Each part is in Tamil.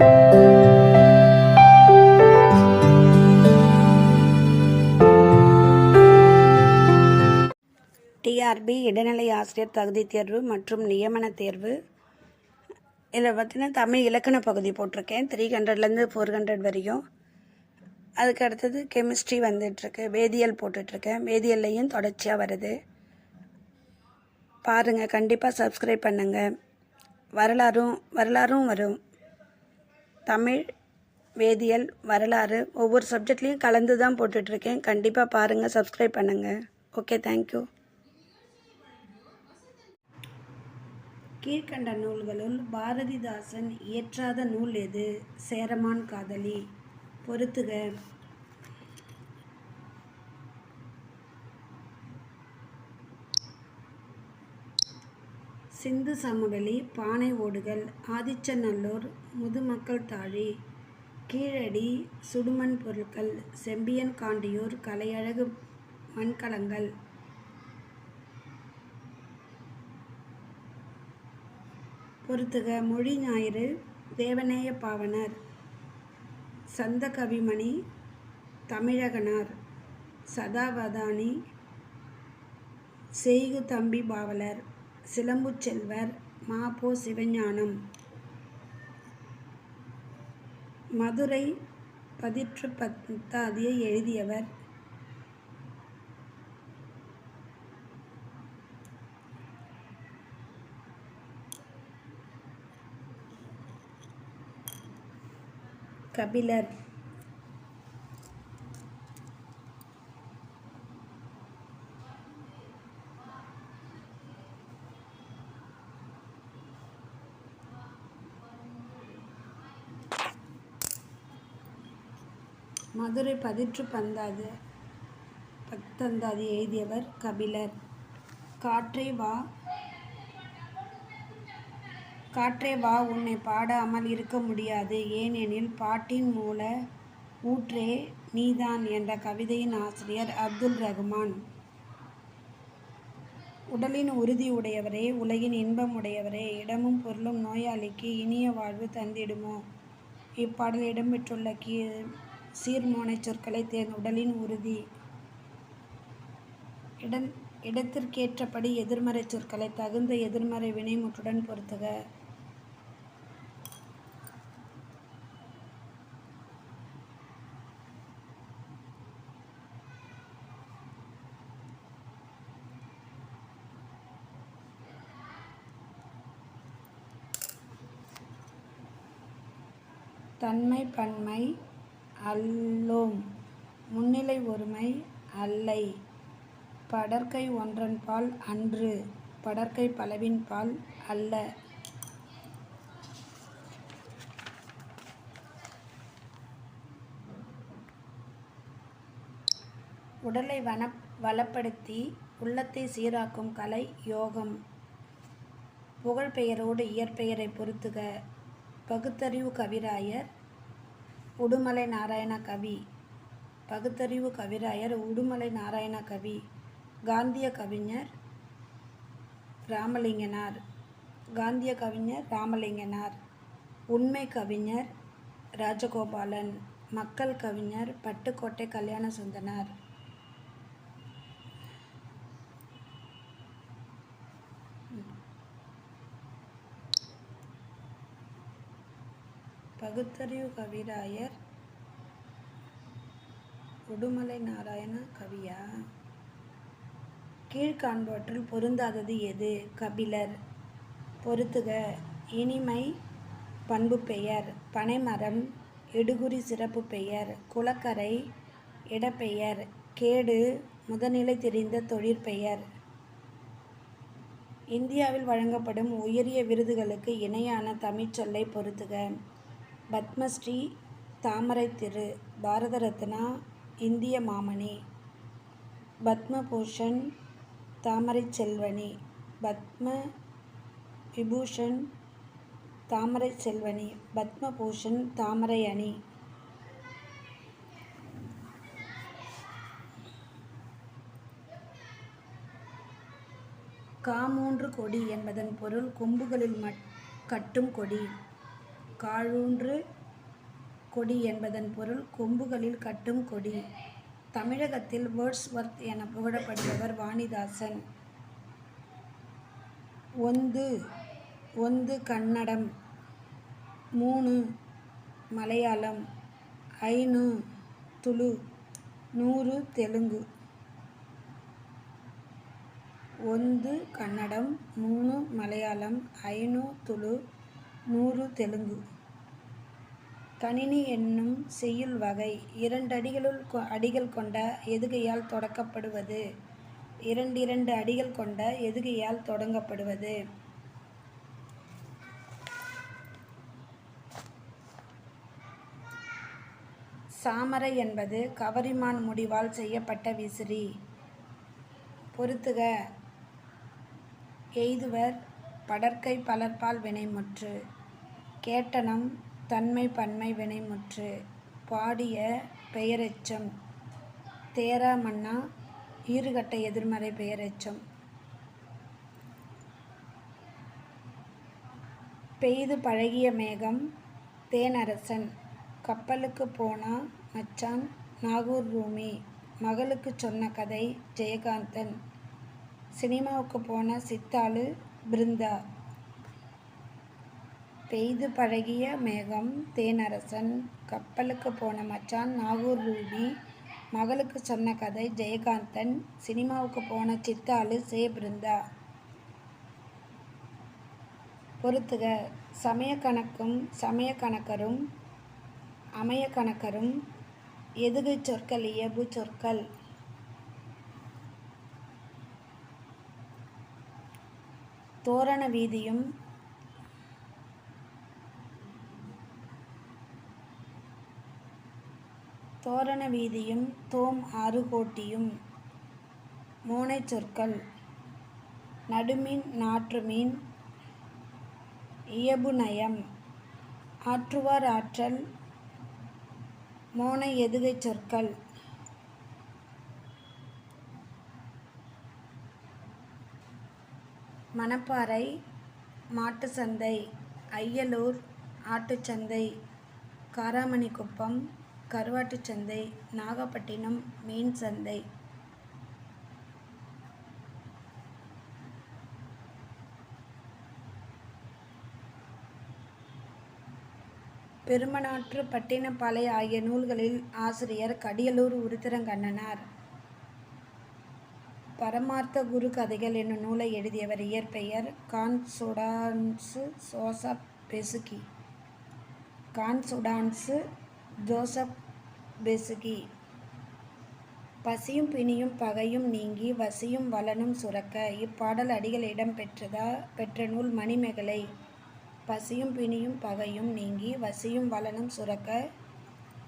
டிஆர்பி இடைநிலை ஆசிரியர் தகுதி தேர்வு மற்றும் நியமன தேர்வு. இதில் பார்த்தீங்கன்னா தமிழ் இலக்கண பகுதி போட்டிருக்கேன் 300லேருந்து 400 வரையும். அதுக்கு அடுத்தது கெமிஸ்ட்ரி வந்துட்டுருக்கு, வேதியியல் போட்டுட்ருக்கேன். வேதியியல்லையும் தொடர்ச்சியாக வருது. பாருங்கள், கண்டிப்பாக சப்ஸ்கிரைப் பண்ணுங்கள். வரலாறும் வரும். தமிழ், வேதியியல், வரலாறு ஒவ்வொரு சப்ஜெக்ட்லேயும் கலந்து தான் போட்டுட்ருக்கேன். கண்டிப்பாக பாருங்கள், சப்ஸ்கிரைப் பண்ணுங்கள். Okay, thank you. கீழ்கண்ட நூல்களுள் பாரதிதாசன் இயற்றாத நூல் எது? சேரமான் காதலி. பொறுத்துக. சிந்து சமவெளி, பானை ஓடுகள், ஆதிச்சநல்லூர், முதுமக்கள் தாழி, கீழடி, சுடுமண் பொருட்கள், செம்பியன் காண்டியூர், கலையழகு மண்கலங்கள். பொறுத்துக. மொழி ஞாயிறு, தேவநேய பாவனர், சந்த கவிமணி, தமிழகனார், சதாவதானி, செய்கு தம்பி பாவலர், சிலம்புச் செல்வர், மா.பொ. சிவஞானம். மதுரை பதிற்றுப்பத்தாதியை எழுதியவர்? கபிலர். மதுரை பதிற்றுப்பத்தாதி எழுதியவர் கபிலர். காற்றே வா உன்னை பாடாமல் இருக்க முடியாது, ஏனெனில் பாட்டின் மூல ஊற்றே நீதான் என்ற கவிதையின் ஆசிரியர் அப்துல் ரகுமான். உடலின் உறுதி உடையவரே, உலகின் இன்பம் உடையவரே, இடமும் பொருளும் நோயாளிக்கு இனிய வாழ்வு தந்திடுமோ. இப்பாடல் இடம்பெற்றுள்ள சீர்மோனைச் சொற்களை உடலின் உறுதி. இடத்திற்கேற்றபடி எதிர்மறை சொற்களை தகுந்த எதிர்மறை வினைமுற்றுடன் பொறுத்துக. தன்மை பன்மை அல்லோம், முன்னிலை ஒருமை அல்லை, படர்க்கை ஒன்றன்பால் அன்று, படர்க்கை பலவின்பால் அல்ல. உடலை வளப்படுத்தி உள்ளத்தை சீராக்கும் கலை யோகம். புகழ்பெயரோடு இயற்பெயரை பொறுத்துக. பகுத்தறிவு கவிராயர், உடுமலை நாராயண கவி. பகுத்தறிவு கவிராயர், உடுமலை நாராயண கவி. காந்திய கவிஞர் ராமலிங்கனார். காந்திய கவிஞர் ராமலிங்கனார். உண்மை கவிஞர் ராஜகோபாலன். மக்கள் கவிஞர் பட்டுக்கோட்டை கல்யாண சுந்தரனார். பகுத்தறிவு கவிராயர் உடுமலை நாராயண கவியா? கீழ்காண்பவற்றில் பொருந்தாதது எது? கபிலர். பொறுத்துக. இனிமை பண்பு பெயர், பனைமரம் இடுகுறி சிறப்பு பெயர், குளக்கரை இடப்பெயர், கேடு முதநிலை தெரிந்த தொழிற்பெயர். இந்தியாவில் வழங்கப்படும் உயரிய விருதுகளுக்கு இணையான தமிழ்ச் சொல்லை பொறுத்துக. பத்மஸ்ரீ, தாமரை திரு, பாரத ரத்னா, இந்திய மாமணி. பத்மபூஷன், தாமரை செல்வனி. பத்ம விபூஷன், தாமரை செல்வனி. பத்மபூஷன், தாமரை அணி. காமூன்று கொடி என்பதன் பொருள் கொம்புகளில் கட்டும் கொடி. காழூன்று கொடி என்பதன் பொருள் கொம்புகளில் கட்டும் கொடி. தமிழகத்தில் வேர்ட்ஸ்வொர்த் என புகழப்படுபவர் வாணிதாசன். ஒந்து கன்னடம், 3 மலையாளம், 5 துளு, 100 தெலுங்கு. ஒந்து கன்னடம், 3 மலையாளம், 5 துளு, 100 தெலுங்கு. கணினி என்னும் செய்யுள் வகை. 2 அடிகள் கொண்ட எதுகையால் தொடங்கப்படுவது. 2 அடிகள் கொண்ட எதுகையால் தொடங்கப்படுவது. சாமரை என்பது கவரிமான் முடிவால் செய்யப்பட்ட விசிறி. பொறுத்துக. எய்துவர் படர்க்கை பலர்பால் வினைமுற்று. கேட்டனம் தன்மை பன்மை வினைமுற்று. பாடிய பெயரெச்சம். தேரா மன்னா ஈறுகட்ட எதிர்மறை பெயரெச்சம். பெய்து பழகிய மேகம். தேனரசன். கப்பலுக்கு போனா மச்சான் நாகூர் ரூமி. மகளுக்கு சொன்ன கதை ஜெயகாந்தன். சினிமாவுக்கு போன சித்தாளு பிருந்தா. பெய்து பழகிய மேகம். தேனரசன். கப்பலுக்கு போன மச்சான் நாகூர் ரூபி. மகளுக்கு சொன்ன கதை ஜெயகாந்தன். சினிமாவுக்கு போன சித்தாளு பிருந்தா. பொறுத்துக. சமயக்கணக்கும் சமயக்கணக்கரும் அமையக்கணக்கரும் எதுகை சொற்கள் இயல்பு சொற்கள். தோரண வீதியும் தோம் 6 கோட்டியும். மோனைச் சொற்கள். நடுமீன் நாற்றுமீன் இயைபு நயம். ஆற்றுவார் ஆற்றல் மோனை எதுகைச் சொற்கள். மணப்பாறை மாட்டுச்சந்தை. அய்யலூர் ஆட்டுச்சந்தை. காராமணிக்குப்பம் கருவாட்டுச்சந்தை. நாகப்பட்டினம் மீன் சந்தை. பெருமநாற்று பட்டினப்பாலை ஆகிய நூல்களில் ஆசிரியர் கடியலூர் உருத்திரங்கண்ணனார். பரமார்த்த குரு கதைகள் என்னும் நூலை எழுதியவர் இயற்பெயர் கான்சுடான்சு ஜோசப் பெசுகி. பசியும் பிணியும் பகையும் நீங்கி வசியும் வளனும் சுரக்க. இப்பாடல் அடிகள் இடம் பெற்ற நூல் மணிமேகலை. பசியும் பிணியும் பகையும் நீங்கி வசியும் வளனும் சுரக்க.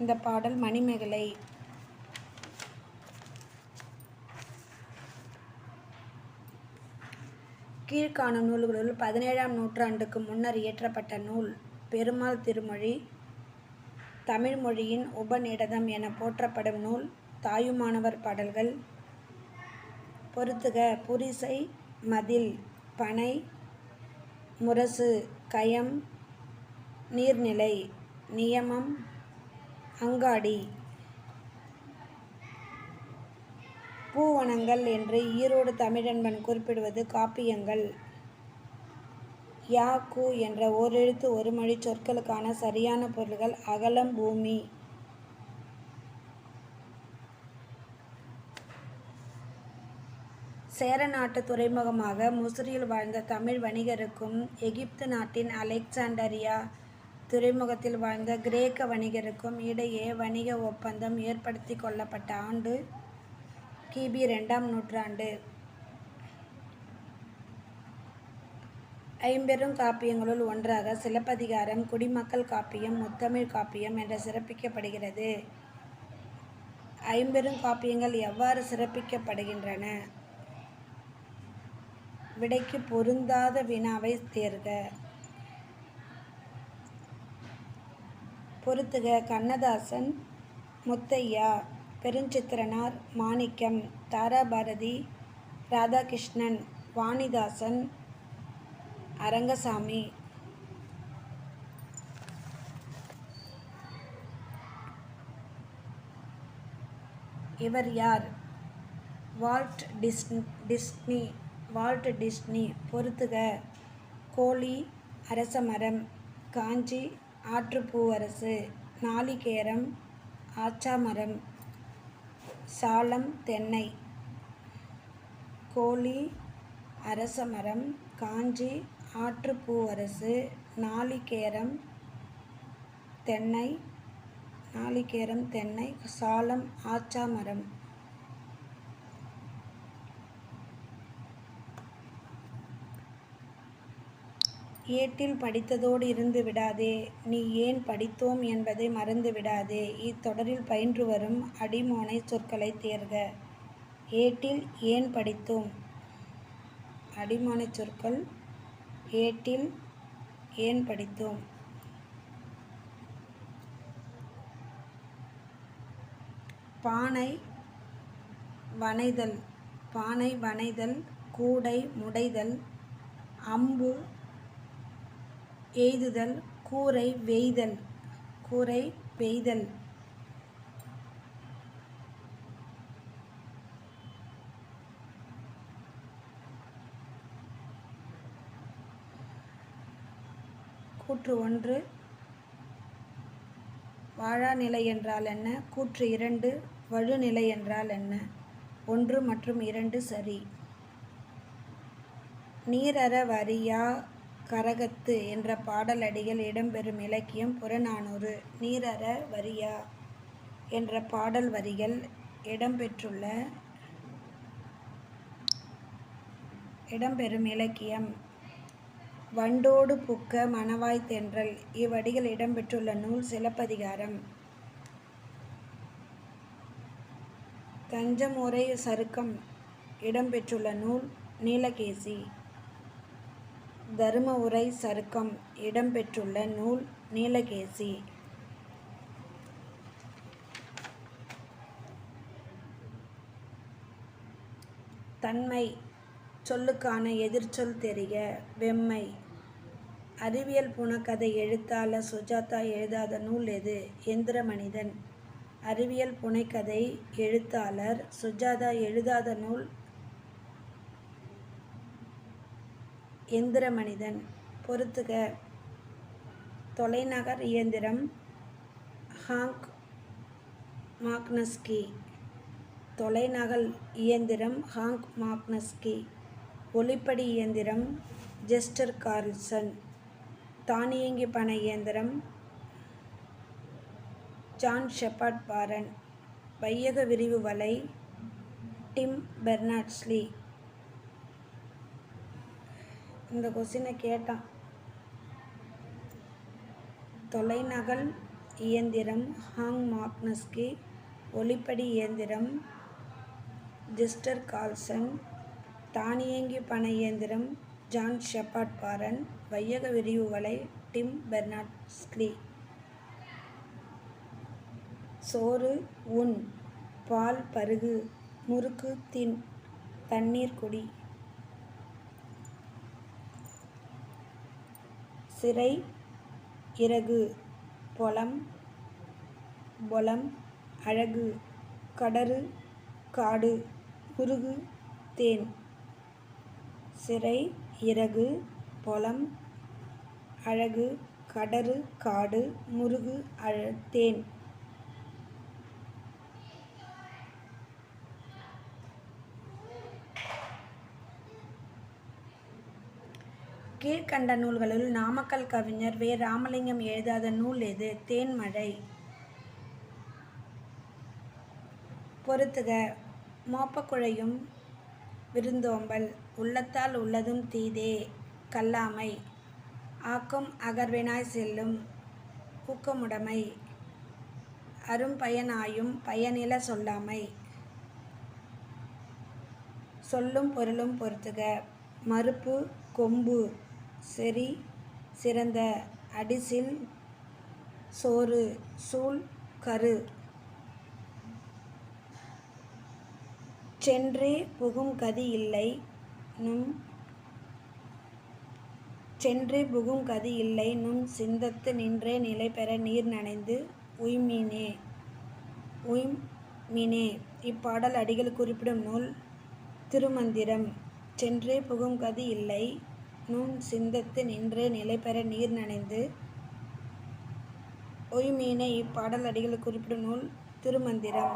இந்த பாடல் மணிமேகலை. கீழ்காணும் நூல்களுள் 17ஆம் நூற்றாண்டுக்கு முன்னர் இயற்றப்பட்ட நூல். பெருமாள் திருமொழி. தமிழ் மொழியின் உபநிடதம் என போற்றப்படும் நூல். தாயுமானவர் பாடல்கள். பொறுத்துக. புரிசை மதில் பனை முரசு கயம் நீர்நிலை நியமம் அங்காடி. பூவனங்கள் என்று ஈரோடு தமிழன்பன் குறிப்பிடுவது காப்பியங்கள். யா கு என்ற ஓரெழுத்து ஒருமொழி சொற்களுக்கான சரியான பொருள்கள். அகலம் பூமி. சேர நாட்டு துறைமுகமாக முசிறியில் வாழ்ந்த தமிழ் வணிகருக்கும் எகிப்து நாட்டின் அலெக்சாண்டரியா துறைமுகத்தில் வாழ்ந்த கிரேக்க வணிகருக்கும் இடையே வணிக ஒப்பந்தம் ஏற்படுத்தி கொள்ளப்பட்ட ஆண்டு கிபி 2ஆம் நூற்றாண்டு. ஐம்பெரும் காப்பியங்களுள் ஒன்றாக சிலப்பதிகாரம் குடிமக்கள் காப்பியம் முத்தமிழ் காப்பியம் என்ற சிறப்பிக்கப்படுகிறது. ஐம்பெரும் காப்பியங்கள் எவ்வாறு சிறப்பிக்கப்படுகின்றன? விடைக்கு பொருந்தாத வினாவை தேர்க. பொறுத்துக. கண்ணதாசன் முத்தையா. பெருஞ்சித்திரனார் மாணிக்கம். தாராபாரதி ராதாகிருஷ்ணன். வாணிதாசன் அரங்கசாமி. இவர் யார்? Walt Disney. பொறுத்துக. கோழி அரசமரம், காஞ்சி ஆற்றுப்பூவரசு, நாளிகேரம் ஆச்சாமரம், சாலம் தென்னை. கோழி அரசமரம், காஞ்சி ஆற்றுப்பூவரசு, நாளிகேரம் தென்னை, சாலம் ஆச்சாமரம். ஏட்டில் படித்ததோடு இருந்து விடாதே, நீ ஏன் படித்தோம் என்பதை மறந்து விடாதே. இத்தொடரில் பயின்று வரும் அடிமோனை சொற்களை தேர்க. ஏட்டில் ஏன் படித்தோம். அடிமோனை சொற்கள். ஏட்டில் ஏன் படித்தோம். பானை வனைதல், கூடை முடைதல், அம்பு எய்துதல், கூரை வெய்தல். கூற்று 1 வாழாநிலை என்றால் என்ன? கூற்று 2 வழுநிலை என்றால் என்ன? 1 மற்றும் 2 சரி. நீரற வரியா கரகத்து என்ற பாடலடிகள் இடம்பெறும் இலக்கியம் புறநானூறு. நீரற வரியா என்ற பாடல் வரிகள் இடம்பெறும் இலக்கியம் வண்டோடு புக்க மணவாய் தென்றல். இவ்வடிகள் இடம்பெற்றுள்ள நூல் சிலப்பதிகாரம். தஞ்சமுறை சருக்கம் இடம்பெற்றுள்ள நூல் நீலகேசி. தரும உரை சருக்கம் இடம்பெற்றுள்ள நூல் நீலகேசி. தன்மை சொல்லுக்கான எதிர்ச்சொல் தெரிக. வெம்மை. அறிவியல் புனைகதை எழுத்தாளர் சுஜாதா எழுதாத நூல் எது? எந்திர மனிதன். அறிவியல் புனைகதை எழுத்தாளர் சுஜாதா எழுதாத நூல் எந்திர மனிதன். பொறுத்துக. தொலைநகர் இயந்திரம் ஹாங்க் மாக்னஸ்கி. தொலைநகல் இயந்திரம் ஹாங்க் மாக்னஸ்கி. ஒளிப்படி இயந்திரம் ஜெஸ்டர் கார்ல்சன். தானியங்கி பனை இயந்திரம் ஜான் ஷெப்பர்ட் பாரன். வையக விரிவு வலை டிம் பெர்னர்ஸ்-லீ. இந்த கொஸ்டினை கேட்டான். தொலைநகல் இயந்திரம் ஹாங்க் மாக்னஸ்கி. ஒளிப்படி இயந்திரம் ஜெஸ்டர் கார்ல்சன். தானியங்கி பனை இயந்திரம் ஜான் ஷெப்பர்ட் பாரன். வையக விரிவு வலை டிம் பெர்னர்ஸ்-லீ. சோறு உண், பால் பருகு, முறுக்கு தின், தண்ணீர் குடி. சிறை இறகு, பொலம், அழகு, கடறு, காடு, முருகு, தேன். சிறை இறகு, பொலம், அழகு, கடறு, காடு, முருகு, தேன். கீழ்கண்ட நூல்களுள் நாமக்கல் கவிஞர் வே. ராமலிங்கம் எழுதாத நூல் எது? தேன்மழை. பொறுத்துக. மோப்பக்குழையும் விருந்தோம்பல். உள்ளத்தால் உள்ளதும் தீதே கல்லாமை. ஆக்கம் அகர்வினாய் செல்லும் ஊக்கமுடைமை. அரும்பயனாயும் பயனில சொல்லாமை. சொல்லும் பொருளும் பொறுத்துக. மறுப்பு கொம்பு, செறி சிறந்த, அடிசில் சோறு, சூல் கரு. சென்றே புகும் கதி இல்லை நும் சிந்தத்து நின்றே நிலைபெற நீர் நனைந்து உய்மினே. மீனே. இப்பாடல் அடிகள் குறிப்பிடும் நூல் திருமந்திரம். சென்றே புகும் கதி இல்லை நுண் சிந்தத்து நின்றே நிலைபெற நீர் நனைந்து. ஒய்மீனே. இப்பாடல் அடிகள் குறிப்பிடும் நூல் திருமந்திரம்.